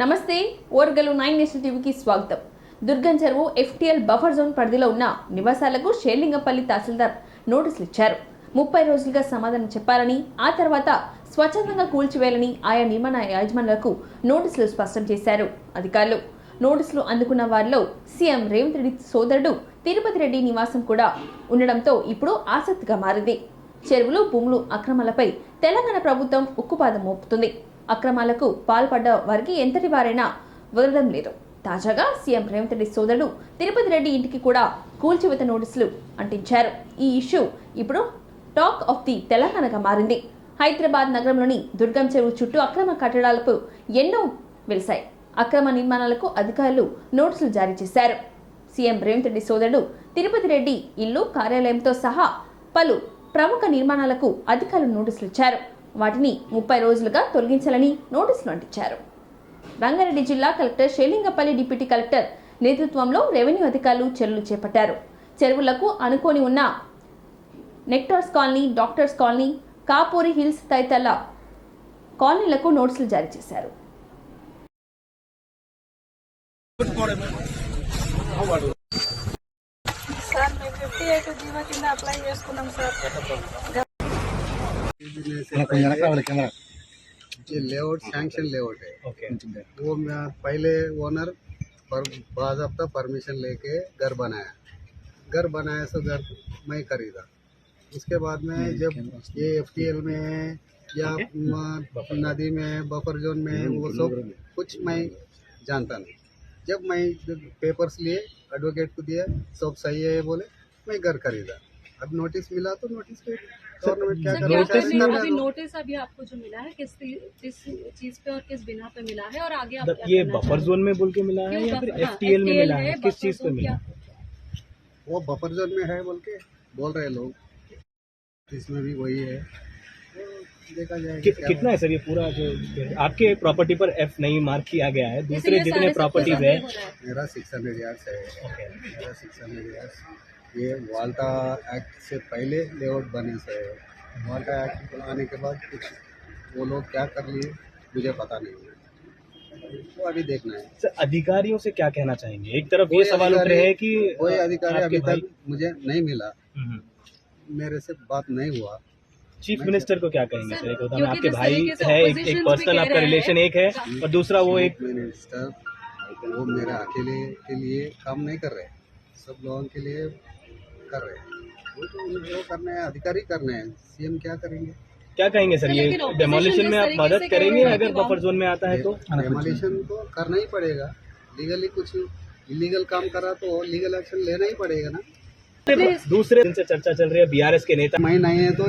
నమస్తే ఓర్గలు 9 నేషనల్ టీవీకి స్వాగతం. దుర్గం చెరువు FTL బఫర్ జోన్ పరిధిలో ఉన్న నివాసాలకు షేర్లింగంపల్లి తహసీల్దార్ నోటీసులు ఇచ్చారు. 30 రోజులుగా సమాధానం చెప్పాలని, ఆ తర్వాత స్వచ్ఛందంగా కూల్చివేయాలని ఆయా నిర్మాణ యాజమాన్యాలకు నోటీసులు స్పష్టం చేశారు అధికారులు. నోటీసులు అందుకున్న వారిలో సీఎం రేవంత్ రెడ్డి సోదరుడు తిరుపతి రెడ్డి నివాసం కూడా ఉండడంతో ఇప్పుడు ఆసక్తిగా మారింది. చెరువులు, భూములు అక్రమాలపై తెలంగాణ ప్రభుత్వం ఉక్కుపాదం మోపుతుంది. అక్రమాలకు పాల్పడ్డ వారికి ఎంతటి వారైనా వదలడం లేదు. తాజాగా సీఎం రేవంత్ రెడ్డి సోదరుడు తిరుపతి రెడ్డి ఇంటికి కూడా కూల్చివేత నోటీసులు అంటించారు. ఈ ఇష్యూ ఇప్పుడు టాక్ ఆఫ్ ది తెలంగాణగా మారింది. హైదరాబాద్ నగరంలోని దుర్గం చెరువు చుట్టూ అక్రమ కట్టడాలకు ఎన్నో వెలిశాయి. అక్రమ నిర్మాణాలకు అధికారులు నోటీసులు జారీ చేశారు. సీఎం రేవంత్ రెడ్డి సోదరుడు తిరుపతి రెడ్డి ఇల్లు, కార్యాలయంతో సహా పలు ప్రముఖ నిర్మాణాలకు అధికారులు నోటీసులు ఇచ్చారు. వాటిని 30 రోజులుగా తొలగించాలని నోటీసులు అంటించారు. రంగారెడ్డి జిల్లా కలెక్టర్ షేర్లింగంపల్లి డిప్యూటీ కలెక్టర్ నేతృత్వంలో రెవెన్యూ అధికారులు చర్యలు చేపట్టారు. చెరువులకు అనుకోని ఉన్న Nectars colony, doctors colony, Kapuri hills తదితర కాలనీలకు నోటీసులు జారీ చేశారు. ये लेआउट सैंक्शन लेआउट है। वो पहले ओनर बाज़ाब्ता परमिशन लेके घर बनाया सो घर मैं खरीदा। उसके बाद में जब ये FTL में या नदी में बफर जोन में वो सब कुछ मैं जानता नहीं। जब मैं पेपर्स लिए एडवोकेट को दिया, सब सही है बोले, मैं घर खरीदा। अब नोटिस मिला तो नोटिस पे गवर्नमेंट क्या कर रहा है? अभी नोटिस अभी आपको जो मिला है किस चीज पे और किस बिना पे मिला है, और आगे आप ये बफर जोन में बोल के मिला है या फिर FTL में मिला है? किस चीज पे मिला है? वो बफर जोन में है बोल के बोल रहे लोग, इसमें भी वही है, तो देखा जाएगा। कितना है सर ये पूरा जो आपके प्रॉपर्टी पर F नहीं मार्क किया गया है, दूसरे जितने प्रॉपर्टीज है? मेरा 600 यार्ड्स है। मेरा 600 यार्ड्स ये वाल्टा एक्ट से पहले लेआउट बने से है। वाल्टा एक्ट आने के बाद कुछ वो लोग क्या कर लिए मुझे पता नहीं है, तो अभी देखना है। सर अधिकारियों से क्या कहना चाहेंगे? एक तरफ ये सवाल उठ रहे हैं कि कोई अधिकारी अभी तक मुझे नहीं मिला, मेरे से बात नहीं हुआ। चीफ मिनिस्टर को क्या कहेंगे सर? एक होता है आपके भाई है, एक पर्सनल आपका रिलेशन एक है, और दूसरा वो एक मिनिस्टर वो मेरे अकेले के लिए काम नहीं कर रहे, सब लोगों के लिए कर रहे हैं। वो तो वो करने हैं, अधिकारी करने हैं, सीएम क्या करेंगे? क्या कहेंगे सर? ये डेमोलिशन में आप मदद करेंगे अगर बफर जोन में आता है तो? डेमोलिशन तो करना ही पड़ेगा। लीगली कुछ इलीगल काम करा तो लीगल एक्शन लेना ही पड़ेगा ना। दूसरे दिन से चर्चा चल रही है, BRS के नेता मैं नहीं है तो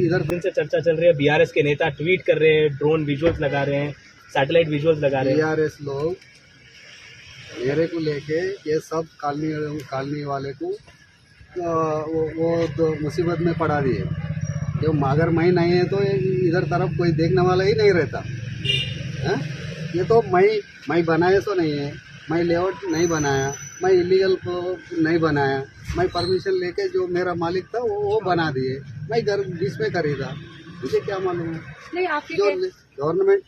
इधर दिन से चर्चा चल रही है, BRS के नेता ट्वीट कर रहे हैं, ड्रोन विजुअल्स लगा रहे हैं, सैटेलाइट विजुअल्स लगा रहे हैं। BRS लोग मेरे को लेके ये सब कॉलोनी वाले को वो तो मुसीबत में पड़ा दिए। जो मगर मैं नहीं है तो इधर तरफ कोई देखने वाला ही नहीं रहता है। ये तो मैं बनाया सो नहीं है, मैं लेआउट नहीं बनाया, मैं इलीगल को नहीं बनाया, मैं परमिशन लेके जो मेरा मालिक था वो बना दिए, मैं घर बीच में खरीदा, मुझे क्या मालूम है। जो गवर्नमेंट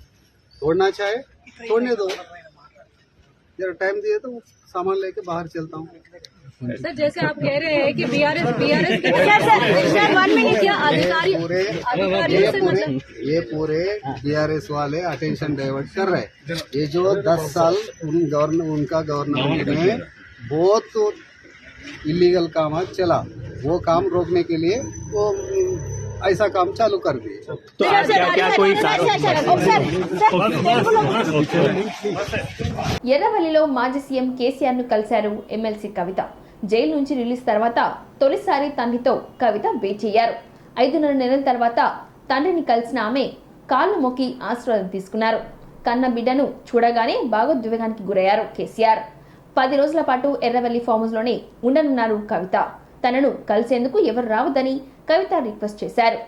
तोड़ना चाहे तोड़ने दो, जरा टाइम दिए तो सामान लेके बाहर चलता हूँ। सर जैसे आप कह रहे हैं कि BRS ये पूरे BRS वाले अटेंशन डाइवर्ट कर रहे हैं। ये जो 10 साल उनका गवर्नमेंट में बहुत इलीगल काम चला, वो काम रोकने के लिए वो ऐसा काम चालू कर दिए। तो आज क्या कोई ఎర్రవల్లిలో మాజీ సీఎం కేసీఆర్ ను కలిశారు ఎమ్మెల్సీ కవిత. జైలు నుంచి రిలీజ్ తర్వాత తొలిసారి తండ్రితో కవిత భేటీయ్యారు. 5.5 నెలల తర్వాత తండ్రిని కలిసిన ఆమె కాళ్ళు మొక్కి ఆశీర్వాదం తీసుకున్నారు. కన్న బిడ్డను చూడగానే భావోద్వేగానికి గురయ్యారు కేసీఆర్. 10 రోజుల పాటు ఎర్రవల్లి ఫామ్ హౌస్ లోనే ఉండనున్నారు కవిత. తనను కలిసేందుకు ఎవరు రావద్దని కవిత రిక్వెస్ట్ చేశారు.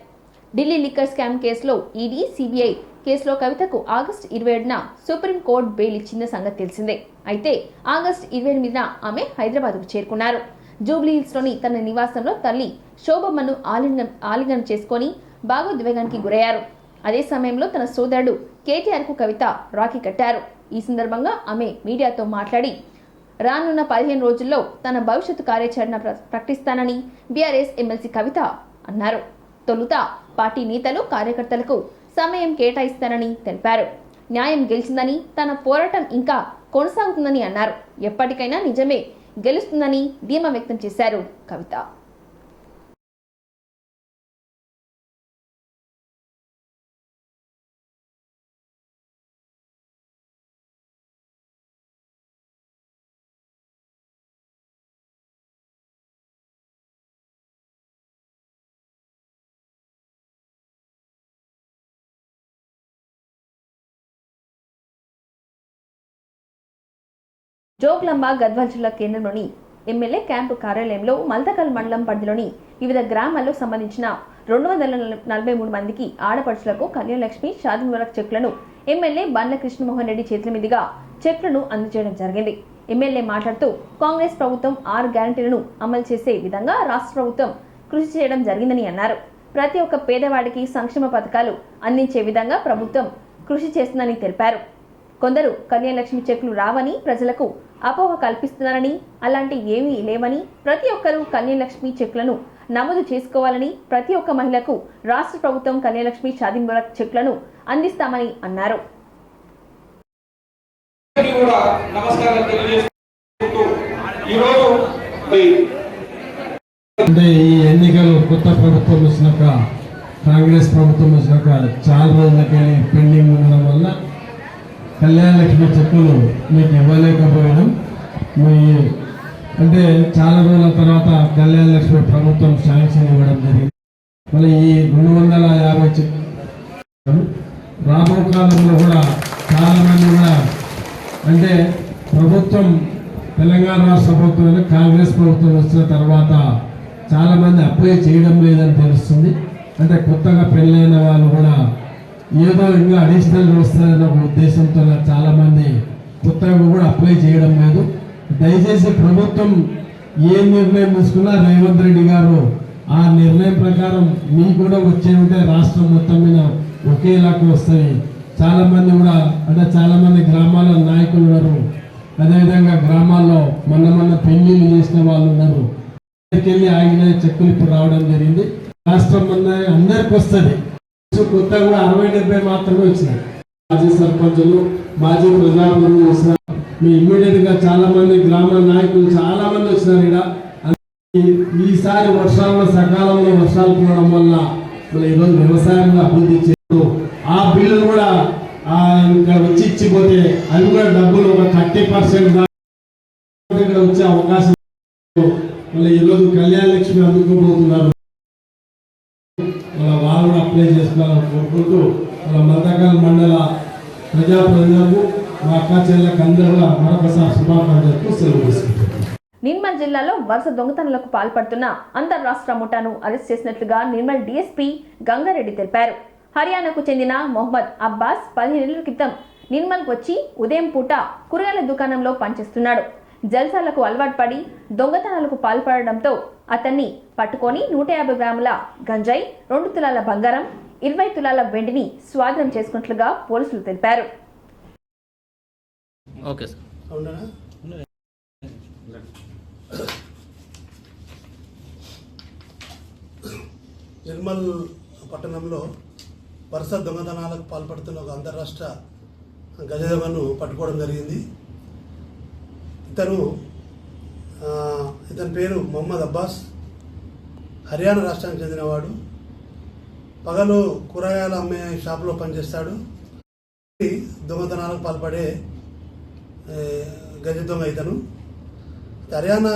ఢిల్లీ లిక్కర్ స్కామ్ కేసులో ఈడీ, సిబిఐ కేసులో కవితకు ఆగస్టు 27న సుప్రీంకోర్టు బెయిల్ ఇచ్చిన సంగతి తెలిసిందే. అయితే ఆగస్టు 28న ఆమె హైదరాబాద్కు చేరుకున్నారు. జూబ్లీ హిల్స్లోని తన నివాసంలో తల్లి శోభమ్మను ఆలింగనం చేసుకుని భావోద్వేగానికి గురయ్యారు. అదే సమయంలో తన సోదరుడు కేటీఆర్కు కవిత రాఖీ కట్టారు. ఈ సందర్భంగా ఆమె మీడియాతో మాట్లాడి రానున్న 15 రోజుల్లో తన భవిష్యత్తు కార్యాచరణ ప్రకటిస్తానని బీఆర్ఎస్ ఎమ్మెల్సీ కవిత అన్నారు. తొలుత పార్టీ నేతలు కార్యకర్తలకు సమయం కేటాయిస్తానని తెలిపారు. న్యాయం గెలిచిందని, తన పోరాటం ఇంకా కొనసాగుతుందని అన్నారు. ఎప్పటికైనా నిజమే గెలుస్తుందని ధీమా వ్యక్తం చేశారు కవిత. జోగులాంబ గద్వాల జిల్లా కేంద్రంలోని ఎమ్మెల్యే క్యాంపు కార్యాలయంలో మల్దకల్ మండలం పరిధిలోని వివిధ గ్రామాలకు సంబంధించిన 243 మందికి ఆడపడుచులకు కళ్యాణలక్ష్మి షాదీ ముబారక్ చెక్లను ఎమ్మెల్యే బండ్ల కృష్ణమోహన్ రెడ్డి చేతుల మీదుగా చెక్లను అందజేయడం జరిగింది. ఎమ్మెల్యే మాట్లాడుతూ కాంగ్రెస్ ప్రభుత్వం 6 గ్యారంటీలను అమలు చేసే విధంగా రాష్ట్ర ప్రభుత్వం కృషి చేయడం జరిగిందని అన్నారు. ప్రతి ఒక్క పేదవాడికి సంక్షేమ పథకాలు అందించే విధంగా ప్రభుత్వం కృషి చేస్తుందని తెలిపారు. కొందరు కళ్యాణలక్ష్మి చెక్కులు రావని ప్రజలకు అపోహ కల్పిస్తున్నారని, అలాంటి ఏమీ లేవని, ప్రతి ఒక్కరూ కళ్యాణలక్ష్మి చెక్కులను నమోదు చేసుకోవాలని, ప్రతి ఒక్క మహిళకు రాష్ట్ర ప్రభుత్వం కళ్యాణలక్ష్మి షాదీ ముబారక్ చెక్కులను అందిస్తామని అన్నారు. అంటే ఈ ఎన్నికలు కొత్త ప్రభుత్వం వచ్చినాక, కాంగ్రెస్ ప్రభుత్వం వచ్చినాక చాలా రోజులకెళ్ళి పెండింగ్ ఉండడం వల్ల కళ్యాణలక్ష్మి చెక్కులు మీకు ఇవ్వలేకపోవడం, అంటే చాలా రోజుల తర్వాత కళ్యాణలక్ష్మి ప్రభుత్వం శాంక్షన్ ఇవ్వడం జరిగింది. మళ్ళీ ఈ 250 చెక్కులు రాబో కాలంలో కూడా చాలా మంది కూడా, అంటే ప్రభుత్వం తెలంగాణ రాష్ట్ర ప్రభుత్వం కాంగ్రెస్ ప్రభుత్వం వచ్చిన తర్వాత చాలా మంది అప్లై చేయడం లేదని తెలుస్తుంది. అంటే కొత్తగా పెళ్ళైన వాళ్ళు కూడా ఏదో ఇంకా అడిషనల్ వస్తుందన్న ఉద్దేశంతో చాలా మంది కొత్తగా కూడా అప్లై చేయడం లేదు. దయచేసి ప్రభుత్వం ఏ నిర్ణయం తీసుకున్నా రేవంత్ రెడ్డి గారు ఆ నిర్ణయం ప్రకారం మీకు కూడా వచ్చే ఉంటే రాష్ట్రం మొత్తం మీద ఒకేలాగా వస్తాయి. చాలా మంది కూడా, అంటే చాలా మంది గ్రామాల నాయకులు ఉన్నారు, అదేవిధంగా గ్రామాల్లో మొన్న పెళ్లిళ్ళు చేసిన వాళ్ళు ఉన్నారు. వెళ్ళి ఆగిన చెక్కులు ఇప్పుడు రావడం జరిగింది. రాష్ట్రం అందరికి వస్తుంది. కొత్త కూడా 60-70 మాత్రమే వచ్చినాయి. మాజీ సర్పంచులు, మాజీ ప్రజాప్రతినిధులు వచ్చినారు. మీ ఇమ్మీడియట్ గా చాలా మంది గ్రామ నాయకులు చాలా మంది వచ్చినారు. ఇక్కడ ఈసారి వర్షాలలో సకాలంలో వర్షాలు పడడం వల్ల ఈరోజు వ్యవసాయంలో అభివృద్ధి చేస్తూ ఆ బిల్లులు కూడా ఇక్కడ వచ్చి ఇచ్చిపోతే అవి కూడా డబ్బులు ఒక 30% ఇక్కడ వచ్చే అవకాశం. మళ్ళీ ఈరోజు కళ్యాణలక్ష్మి అందుకోబోతున్నారు. వాళ్ళు కూడా అప్లై చేసుకోవాలని కోరుకుంటూ మల్దకల్ మండల ప్రజాప్రతినిధులకు, మా అక్క చెల్లెలకు అందరూ కూడా మరొకసారి శుభాకాంక్షలు సెలవు తీసుకుంటున్నారు. నిర్మల్ జిల్లాలో వరుస దొంగతనాలకు పాల్పడుతున్న అంతర్రాష్ట్ర ముఠాను అరెస్ట్ చేసినట్లుగా నిర్మల్ డీఎస్పీ గంగారెడ్డి తెలిపారు. హర్యానాకు చెందిన మొహమ్మద్ అబ్బాస్ 15 ఏళ్ల క్రితం నిర్మల్కు వచ్చి ఉదయం పూట కూరగాయల దుకాణంలో పనిచేస్తున్నాడు. జల్సాలకు అలవాటు పడి దొంగతనాలకు పాల్పడడంతో అతన్ని పట్టుకొని 150 గ్రాముల గంజాయి, 2 తులాల బంగారం, 20 తులాల వెండిని స్వాధీనం చేసుకున్నట్లుగా పోలీసులు తెలిపారు. నిర్మల్ పట్టణంలో వరుస దొంగతనాలకు పాల్పడుతున్న ఒక అంతర్రాష్ట్ర గజదొంగను పట్టుకోవడం జరిగింది. ఇతని పేరు మొహమ్మద్ అబ్బాస్, హర్యానా రాష్ట్రానికి చెందినవాడు. పగలు కూరగాయలు అమ్మే షాపులో పనిచేస్తాడు. దొంగతనాలకు పాల్పడే గజ దొంగ ఇతను. హర్యానా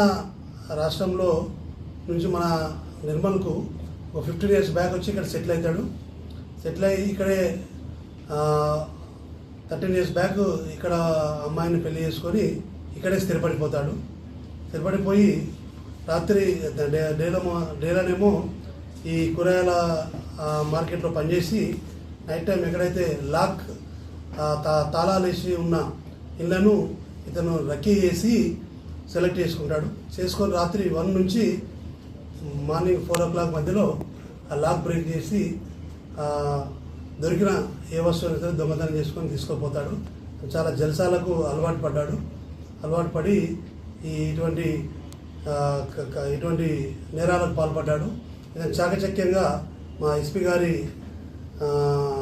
రాష్ట్రంలో నుంచి మన నిర్మల్కు ఒక 15 years బ్యాక్ వచ్చి ఇక్కడ సెటిల్ అవుతాడు. సెటిల్ అయ్యి ఇక్కడే 13 years బ్యాక్ ఇక్కడ అమ్మాయిని పెళ్లి చేసుకొని ఇక్కడే స్థిరపడిపోతాడు. స్థిరపడిపోయి రాత్రి డేలోనేమో ఈ కూరగాయల మార్కెట్లో పనిచేసి నైట్ టైం ఎక్కడైతే లాక్ తాళాలు వేసి ఉన్న ఇళ్లను ఇతను రక్కీ చేసి సెలెక్ట్ చేసుకుంటాడు. చేసుకొని రాత్రి 1 నుంచి మార్నింగ్ 4 o'clock మధ్యలో ఆ లాక్ బ్రేక్ చేసి దొరికిన ఏ వస్తువుని సరే దొంగతనం చేసుకొని తీసుకుపోతాడు. చాలా జల్సాలకు అలవాటు పడ్డాడు. అలవాటు పడి ఇటువంటి నేరాలకు పాల్పడ్డాడు. ఇతను చాకచక్యంగా మా ఎస్పీ గారి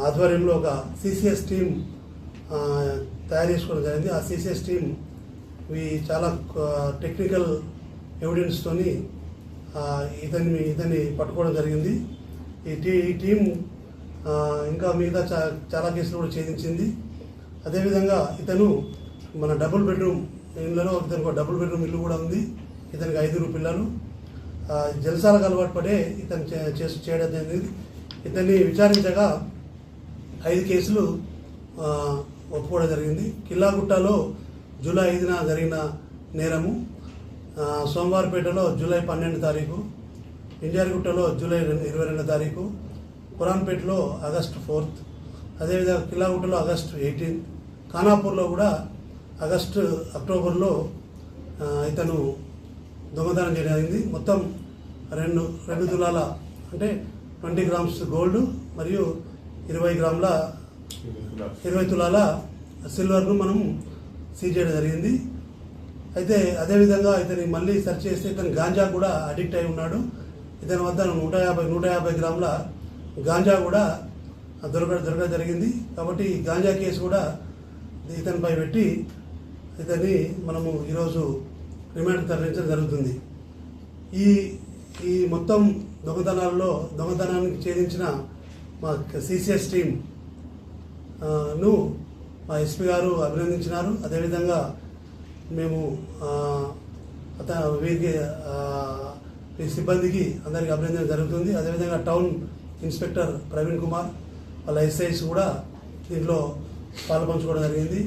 ఆధ్వర్యంలో ఒక సిసిఎస్ టీం తయారు చేసుకోవడం జరిగింది. ఆ సిసిఎస్ టీం చాలా టెక్నికల్ ఎవిడెన్స్తోని ఇతన్ని పట్టుకోవడం జరిగింది. ఈ టీం ఇంకా మిగతా చాలా కేసులు కూడా ఛేదించింది. అదేవిధంగా ఇతను మన డబుల్ బెడ్రూమ్ ఇళ్లలో ఇతనికి ఒక డబుల్ బెడ్రూమ్ ఇల్లు కూడా ఉంది. ఇతనికి 5 పిల్లలు. జల్సాలకు అలవాటు పడే ఇతను చేయడం జరిగింది. ఇతన్ని విచారించగా 5 కేసులు ఒప్పుకోవడం జరిగింది. కిల్లాగుట్టలో జూలై 5న జరిగిన నేరము, సోమవారపేటలో జూలై 12 తారీఖు, ఇంజారిగుట్టలో జూలై 22 తారీఖు, ఖురాన్పేటలో ఆగస్టు 4th, అదేవిధంగా కిల్లాగుట్టలో ఆగస్టు 18, ఖానాపూర్లో కూడా అక్టోబర్లో ఇతను దొంగతనం జరిగింది. మొత్తం 2 తులాల అంటే 20 గ్రామ్స్ గోల్డ్ మరియు 20 తులాల సిల్వర్ను మనం సీజ్ చేయడం జరిగింది. అయితే అదేవిధంగా ఇతని మళ్ళీ సెర్చ్ చేస్తే ఇతను గాంజా కూడా అడిక్ట్ అయి ఉన్నాడు. ఇతని వద్ద 150 గ్రాముల గాంజా కూడా దొరకడం జరిగింది. కాబట్టి గాంజా కేసు కూడా ఇతనిపై పెట్టి ఇతన్ని మనము ఈరోజు రిమాండ్ తరలించడం జరుగుతుంది. ఈ మొత్తం దొంగతనానికి ఛేదించిన మా సిసిఎస్ టీం ను మా ఎస్పీ గారు అభినందించినారు. అదేవిధంగా మేము వీరికి సిబ్బందికి అందరికీ అభినందన జరుగుతుంది. అదేవిధంగా టౌన్ ఇన్స్పెక్టర్ ప్రవీణ్ కుమార్ వాళ్ళ ఎస్ఐస్ కూడా దీంట్లో పాల్పంచుకోవడం జరిగింది.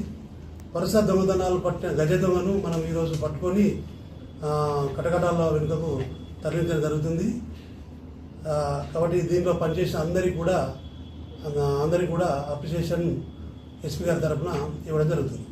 వరుస దొంగతనాలు పట్టిన గజ దొంగను మనం ఈరోజు పట్టుకొని కటకటాల వెనుకకు తరలించడం జరుగుతుంది. కాబట్టి దీంట్లో పనిచేసిన అందరికీ కూడా అప్రిషియేషన్ ఎస్పీ గారి తరఫున ఇవ్వడం జరుగుతుంది.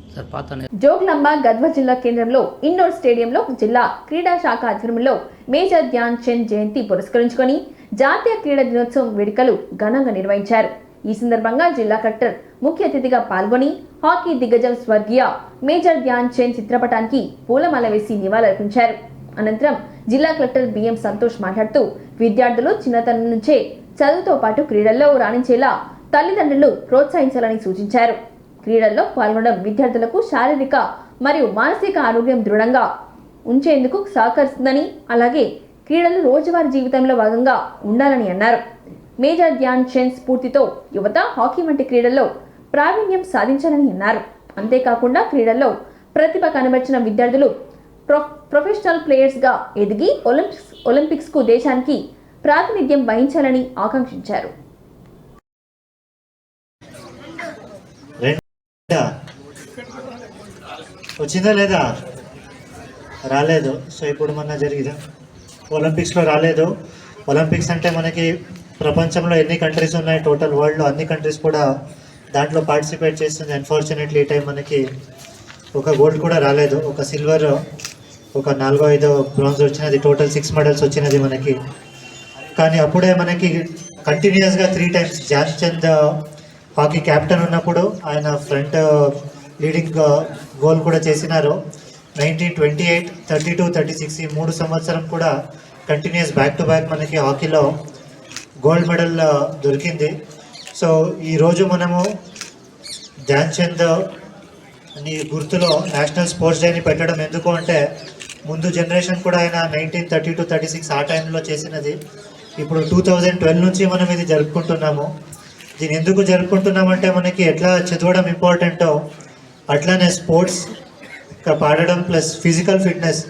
జోగులాంబ గద్వాల జిల్లా కేంద్రంలో ఇండోర్ స్టేడియంలో జిల్లా క్రీడా శాఖ ఆధ్వర్యంలో మేజర్ ధ్యాన్ చంద్ జయంతి పురస్కరించుకొని జాతీయ క్రీడా దినోత్సవం వేడుకలు ఘనంగా నిర్వహించారు. ఈ సందర్భంగా జిల్లా కలెక్టర్ ముఖ్య అతిథిగా పాల్గొని హాకీ దిగ్గజం స్వర్గీయ మేజర్ ధ్యాన్ చంద్ చిత్రపటానికి పూలమాల వేసి నివాళులర్పించారు. అనంతరం జిల్లా కలెక్టర్ బిఎం సంతోష్ మాట్లాడుతూ విద్యార్థులు చిన్నతనం నుంచే చదువుతో పాటు క్రీడల్లో రాణించేలా తల్లిదండ్రులు ప్రోత్సహించాలని సూచించారు. క్రీడల్లో పాల్గొనడం విద్యార్థులకు శారీరక మరియు మానసిక ఆరోగ్యం దృఢంగా ఉంచేందుకు సహకరిస్తుందని, అలాగే క్రీడలు రోజువారీ జీవితంలో భాగంగా ఉండాలని అన్నారు. మేజర్ ధ్యాన్ చంద్ స్ఫూర్తితో యువత హాకీ వంటి క్రీడల్లో ప్రావీణ్యం సాధించాలని అన్నారు. అంతేకాకుండా క్రీడల్లో ప్రతిభ కనబర్చిన విద్యార్థులు ప్రొఫెషనల్ ప్లేయర్స్గా ఎదిగి ఒలింపిక్స్కు దేశానికి ప్రాతినిధ్యం వహించాలని ఆకాంక్షించారు. వచ్చిందా లేదా? రాలేదు. సో ఇప్పుడు మొన్న జరిగిందా ఒలింపిక్స్లో రాలేదు. ఒలింపిక్స్ అంటే మనకి ప్రపంచంలో ఎన్ని కంట్రీస్ ఉన్నాయి, టోటల్ వరల్డ్లో అన్ని కంట్రీస్ కూడా దాంట్లో పార్టిసిపేట్ చేస్తుంది. అన్ఫార్చునేట్లీ ఈ టైం మనకి ఒక గోల్డ్ కూడా రాలేదు. ఒక సిల్వర్, ఒక 4-5 బ్రాంజ్ వచ్చినది, టోటల్ 6 మెడల్స్ వచ్చినది మనకి. కానీ అప్పుడే మనకి కంటిన్యూస్గా 3 times Dhyan Chand hockey captain ఉన్నప్పుడు ఆయన ఫ్రంట్ లీడింగ్ గోల్ కూడా చేసినారు. 1928, 32, 36 ఈ 3 సంవత్సరం కూడా కంటిన్యూస్ బ్యాక్ టు బ్యాక్ మనకి హాకీలో గోల్డ్ మెడల్ దొరికింది. సో ఈరోజు మనము ధ్యాన్ చంద్ అని గుర్తులో నేషనల్ స్పోర్ట్స్ డేని పెట్టడం ఎందుకు అంటే, ముందు జనరేషన్ కూడా ఆయన 1932, 36 ఆ టైంలో చేసినది. ఇప్పుడు 2012 నుంచి మనం ఇది జరుపుకుంటున్నాము. దీన్ని ఎందుకు జరుపుకుంటున్నామంటే, మనకి ఎట్లా చదవడం ఇంపార్టెంటో అట్లానే స్పోర్ట్స్ పాడడం ప్లస్ ఫిజికల్ ఫిట్నెస్.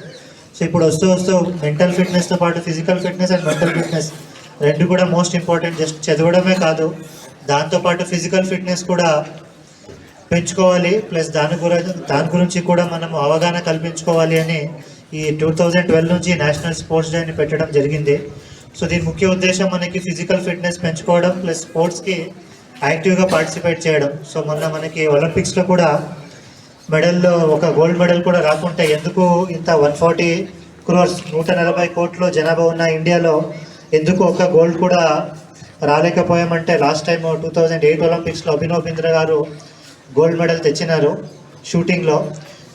సో ఇప్పుడు వస్తూ మెంటల్ ఫిట్నెస్తో పాటు physical fitness and mental fitness రెండు కూడా మోస్ట్ ఇంపార్టెంట్. జస్ట్ చదవడమే కాదు, దాంతోపాటు ఫిజికల్ ఫిట్నెస్ కూడా పెంచుకోవాలి. ప్లస్ దాని గురించి కూడా మనం అవగాహన కల్పించుకోవాలి అని ఈ 2012 నుంచి నేషనల్ స్పోర్ట్స్ డేని పెట్టడం జరిగింది. సో దీని ముఖ్య ఉద్దేశం మనకి ఫిజికల్ ఫిట్నెస్ పెంచుకోవడం ప్లస్ స్పోర్ట్స్కి యాక్టివ్గా పార్టిసిపేట్ చేయడం. సో మొన్న మనకి ఒలింపిక్స్లో కూడా మెడల్లో ఒక గోల్డ్ మెడల్ కూడా రాకుంటే ఎందుకు ఇంత 140 crores 140 కోట్ల జనాభా ఉన్న ఇండియాలో ఎందుకు ఒక గోల్డ్ కూడా రాలేకపోయామంటే, లాస్ట్ టైం 2008 ఒలింపిక్స్లో అభినవ్ బింద్రా గారు గోల్డ్ మెడల్ తెచ్చినారు షూటింగ్లో.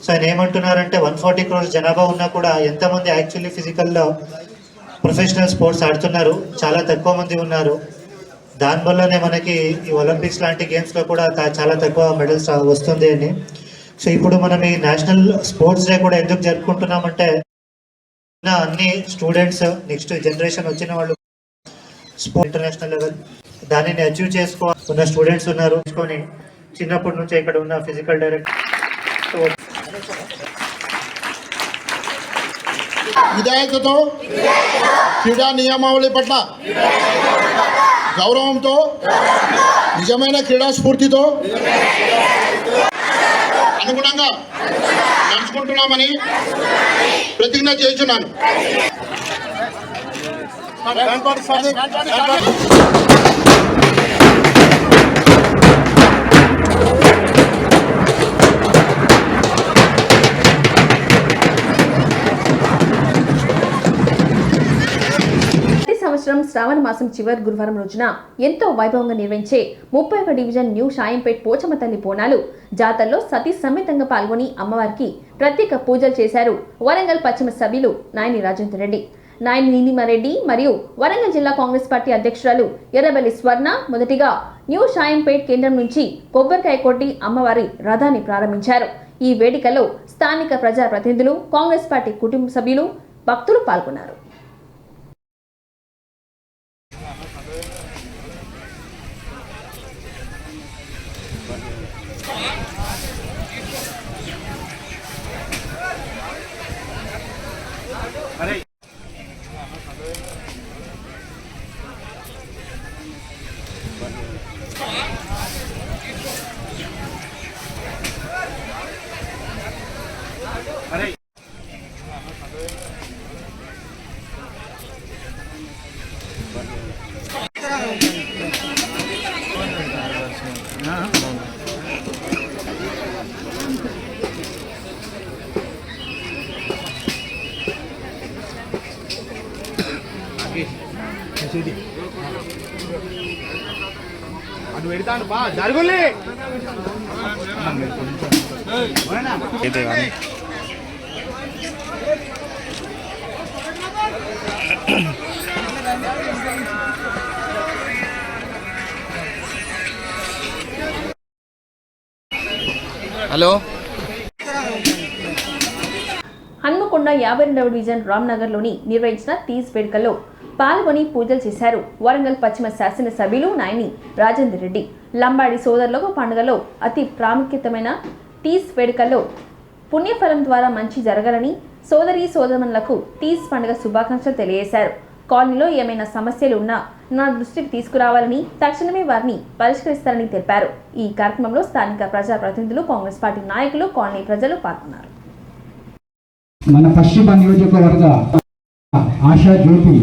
సో ఆయన ఏమంటున్నారంటే 140 crores జనాభా ఉన్నా కూడా ఎంతమంది యాక్చువల్లీ ఫిజికల్లో ప్రొఫెషనల్ స్పోర్ట్స్ ఆడుతున్నారు, చాలా తక్కువ మంది ఉన్నారు. దానివల్లనే మనకి ఈ ఒలింపిక్స్ లాంటి గేమ్స్లో కూడా చాలా తక్కువ మెడల్స్ వస్తుంది అని. సో ఇప్పుడు మనం ఈ నేషనల్ స్పోర్ట్స్ డే కూడా ఎందుకు జరుపుకుంటున్నామంటే అన్ని స్టూడెంట్స్ నెక్స్ట్ జనరేషన్ వచ్చిన వాళ్ళు స్పోర్ట్ ఇంటర్నేషనల్ లెవెల్ దానిని అచీవ్ ఉన్న స్టూడెంట్స్ ఉన్నారు. చిన్నప్పటి నుంచి ఇక్కడ ఉన్న ఫిజికల్ డైరెక్టర్ విధేయతతో క్రీడా నియమావళి పట్ల గౌరవంతో నిజమైన క్రీడా స్ఫూర్తితో అనుగుణంగా నడుచుకుంటున్నామని ప్రతిజ్ఞ చేస్తున్నాను. సంవత్సరం శ్రావణ మాసం చివరి గురువారం రోజున ఎంతో వైభవంగా నిర్వహించే 31 డివిజన్ న్యూ షాయంపేట్ పోచమ్మ తల్లి బోనాలు జాతరలో సతీ సమేతంగా పాల్గొని అమ్మవారికి ప్రత్యేక పూజలు చేశారు వరంగల్ పశ్చిమ సభ్యులు నాయని రాజేందర్ రెడ్డి, నాయని నీలిమారెడ్డి మరియు వరంగల్ జిల్లా కాంగ్రెస్ పార్టీ అధ్యక్షురాలు ఎర్రబెల్లి స్వర్ణ మొదటిగా న్యూ షాయంపేట్ కేంద్రం నుంచి కొబ్బరికాయ కొట్టి అమ్మవారి రథాన్ని ప్రారంభించారు. ఈ వేడుకలో స్థానిక ప్రజాప్రతినిధులు, కాంగ్రెస్ పార్టీ కుటుంబ సభ్యులు, భక్తులు పాల్గొన్నారు. అటు పెడతాను బా జరుగులే హలో. హన్మకొండ 52వ డివిజన్ రామ్నగర్లోని నిర్వహించిన తీజ్ వేడుకల్లో పాల్గొని పూజలు చేశారు వరంగల్ పశ్చిమ శాసనసభ్యులు నాయని రాజేందర్ రెడ్డి. లంబాడి సోదరులకు పండుగలో అతి ప్రాముఖ్యతమైన తీజ్ వేడుకల్లో పుణ్యఫలం ద్వారా మంచి జరగాలని సోదరీ సోదరులకు తీజ్ పండుగ శుభాకాంక్షలు తెలియజేశారు. కాలనీలో ఏమైనా సమస్యలు ఉన్నా నా దృష్టికి తీసుకురావాలని, తక్షణమే వారిని పరిష్కరిస్తారని తెలిపారు. ఈ కార్యక్రమంలో స్థానిక ప్రజాప్రతినిధులు, కాంగ్రెస్ పార్టీ నాయకులు, కాలనీ ప్రజలు పాల్గొన్నారు. మన పశ్చిమ నియోజకవర్గ ఆశా జ్యోతి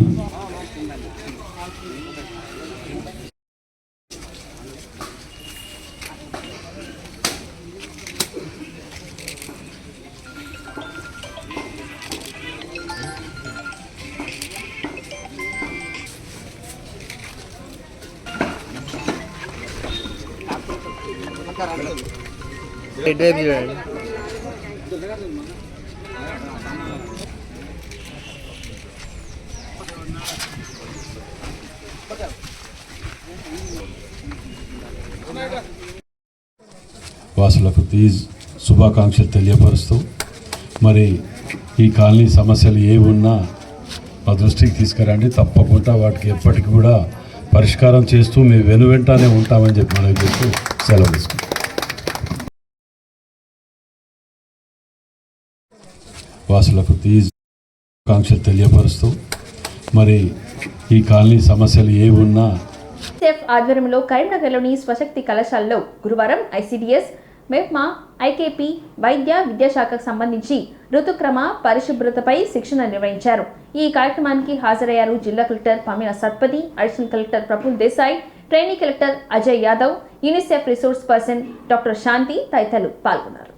వాసులకు తీజ్ శుభాకాంక్షలు తెలియపరుస్తూ, మరి ఈ కాలనీ సమస్యలు ఏ ఉన్నా మా దృష్టికి తీసుకురండి, తప్పకుండా వాటికి ఎప్పటికి కూడా పరిష్కారం చేస్తూ మేము వెనువెంటానే ఉంటామని చెప్పి మనం చెప్తూ సెలవు తీసుకుంటాం. వాసులకు తీజ్ శుభాకాంక్షలు తెలియపరుస్తూ, మరి ఈ కాలనీ సమస్యలు ఏ ఉన్నా ఆధ్వర్యంలో కరీంనగర్లోని స్వశక్తి కళాశాలలో గురువారం ఐసిడిఎస్, మెప్మా, ఐకేపీ, వైద్య విద్యాశాఖకు సంబంధించి ఋతుక్రమ పరిశుభ్రతపై శిక్షణ నిర్వహించారు. ఈ కార్యక్రమానికి హాజరయ్యారు జిల్లా collector Pamela Satpathy, additional collector Prafull Desai, trainee collector Ajay Yadav, UNICEF resource person doctor Shanti తదితరులు పాల్గొన్నారు.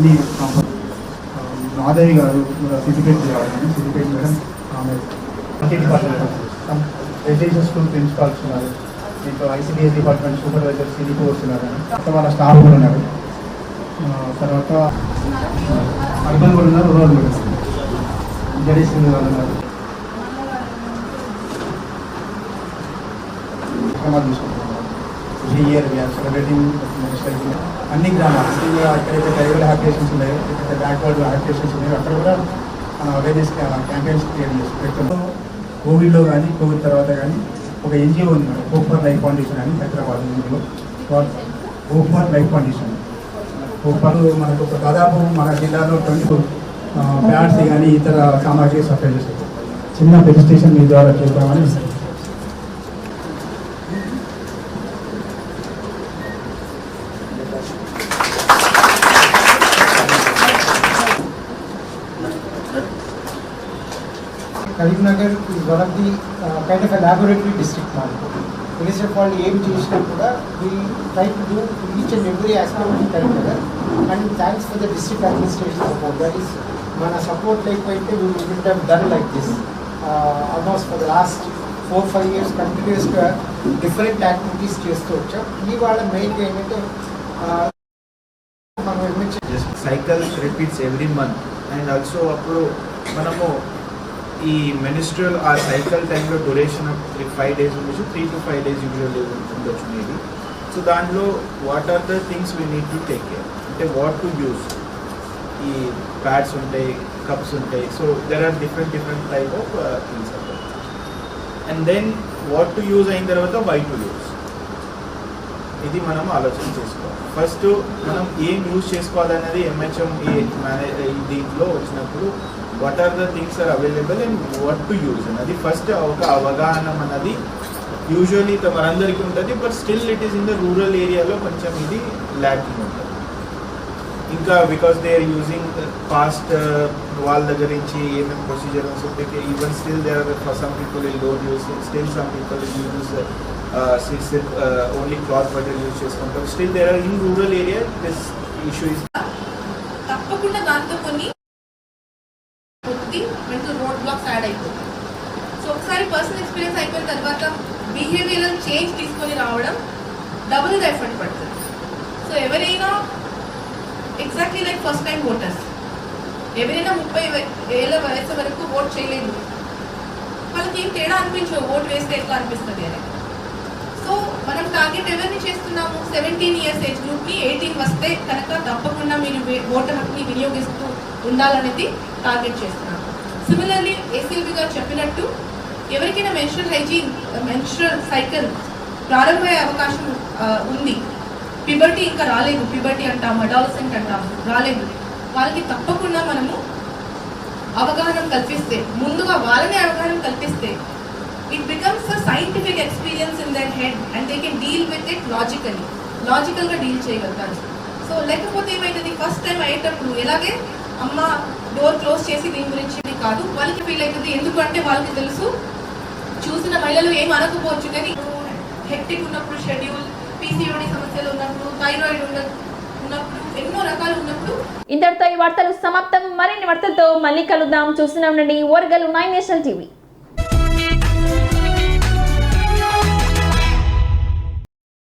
అన్ని మాధవి గారు సిద్దిపేట సిద్దిపేట మేడం ఆమె రెసిడెన్షియల్ స్కూల్ ప్రిన్సిపాల్స్ ఉన్నారు, దీంట్లో ఐసిడిఎస్ డిపార్ట్మెంట్ సూపర్వైజర్ సిడిపోర్స్ ఉన్నారు, వాళ్ళ స్టాఫ్ కూడా ఉన్నారు. తర్వాత అర్బన్ కూడా ఉన్నారు, రూరల్ కూడా ఉన్నారు, జడిసి వాళ్ళు ఉన్నారు. ఈ ఇయర్ వీఆర్ సెలబ్రేటింగ్ అన్ని గ్రామాలు ఎక్కడైతే ట్రైబల్ హ్యాబిటేషన్స్ ఉన్నాయో, ఎక్కడైతే బ్యాక్వర్డ్ హ్యాబిటేషన్స్ ఉన్నాయో అక్కడ కూడా అవేర్నెస్ క్యాంపెయిన్స్ క్రియేట్ చేసి పెడుతున్నాం. కోవిడ్లో కానీ కోవిడ్ తర్వాత కానీ ఒక ఎన్జిఓ ఉంది, హోప్ ఫర్ లైఫ్ ఫౌండేషన్ అని హైదరాబాద్ ఇందులో hope for life foundation. Hope for మనకు ఒక దాదాపు మన జిల్లాలో 22 ప్యాడ్స్ కానీ ఇతర సామాజిక సప్లై చేస్తారు. చిన్న రిజిస్ట్రేషన్ మీ ద్వారా చేద్దామని Karimnagar is one of the kind of a laboratory district now. Minister of all aim chesina kuda we try to do each and every aspect in Karimnagar, and thanks for the district administration support. That is mana support lekoyite we wouldn't have done like this. Almost for the last 4-5 years continuous ga different activities chestu vacham. Ee vaala main ga entante manu just cycle repeats every month, and also appudu manamu ఈ menstrual ఆ cycle టైంలో duration 5 days ఉండొచ్చు, 3 to 5 days usually ఉండొచ్చు maybe. So దాంట్లో what are the things we need to take care, అంటే what to use. ఈ pads ఉంటాయి, cups ఉంటాయి, so there are different type of things ఉంటాయి. And then what to use అయిన తర్వాత why to use, ఇది మనం ఆలోచన చేసుకోవాలి. ఫస్ట్ మనం ఏం యూజ్ చేసుకోవాలనేది MHM దీంట్లో వచ్చినప్పుడు what are the things are available and what to use అన్నది ఫస్ట్ ఒక అవగాహన అన్నది యూజువల్లీ మనందరికీ ఉంటుంది, but still it is in the rural ఏరియాలో కొంచెం ఇది ల్యాకింగ్ ఉంటుంది. ఇంకా because they are using past వాళ్ళ దగ్గర నుంచి ఏమేమి ప్రొసీజర్స్ ఉంటాయి, even still they are for some people will don't use, still some people use only cloth butter use చేసుకుంటారు. Still they are in rural area this issue is. తప్పకుండా దాంతో కొన్ని mental road blocks add అయిపోతుంది. So ఒకసారి personal experience అయిపోయిన తర్వాత behavioural change తీసుకొని రావడం డబుల్గా ఎఫర్ట్ పడుతుంది. సో ఎవరైనా exactly like first time voters, ఎవరైనా 30 ఏళ్ళ వయసు వరకు ఓట్ చేయలేదు, వాళ్ళకి ఏం తేడా అనిపించవు ఓట్ వేస్తే ఎట్లా అనిపిస్తుంది అని. సో మనం టార్గెట్ ఎవరిని చేస్తున్నాము, 17 years ఏజ్ గ్రూప్ని 18 వస్తే కనుక తప్పకుండా మీరు ఓటర్ హక్కుని వినియోగిస్తూ ఉండాలనేది టార్గెట్ చేస్తున్నాము. సిమిలర్లీ ఏసీఎల్బీ గారు చెప్పినట్టు ఎవరికైనా మెన్స్ట్రల్ సైకిల్ ప్రారంభమయ్యే అవకాశం ఉంది, పిబర్టీ ఇంకా రాలేదు, పిబర్టీ అంటాము, అడాలసెంట్ అంటాము, రాలేదు, వాళ్ళకి తప్పకుండా మనము అవగాహన కల్పిస్తే, ముందుగా వాళ్ళని అవగాహన కల్పిస్తే it becomes a scientific experience in their head and they can deal with it లాజికల్గా డీల్ చేయగలుగుతారు. సో లేకపోతే ఏమైతుంది, ఫస్ట్ టైం అయ్యేటప్పుడు ఎలాగే అమ్మ డోర్ క్లోజ్ చేసి దీని గురించి కాదు వాళ్ళకి ఫీల్ అవుతుంది. ఎందుకంటే వాళ్ళకి తెలుసు చూసిన మహిళలు ఏం అనకపోవచ్చు, కానీ హెక్టిక్ ఉన్నప్పుడు, షెడ్యూల్, PCOD సమస్యలు ఉన్నప్పుడు, థైరాయిడ్ ఉన్నప్పుడు, ఎన్నో రకాలు ఉన్నప్పుడు. ఇంతటితో ఈ వార్తలు సమాప్తం. మరిన్ని వార్తలతో మళ్ళీ కలుద్దాం. చూస్తూనే ఉండండి ఓర్గల్ 9 నేషనల్ టీవీ.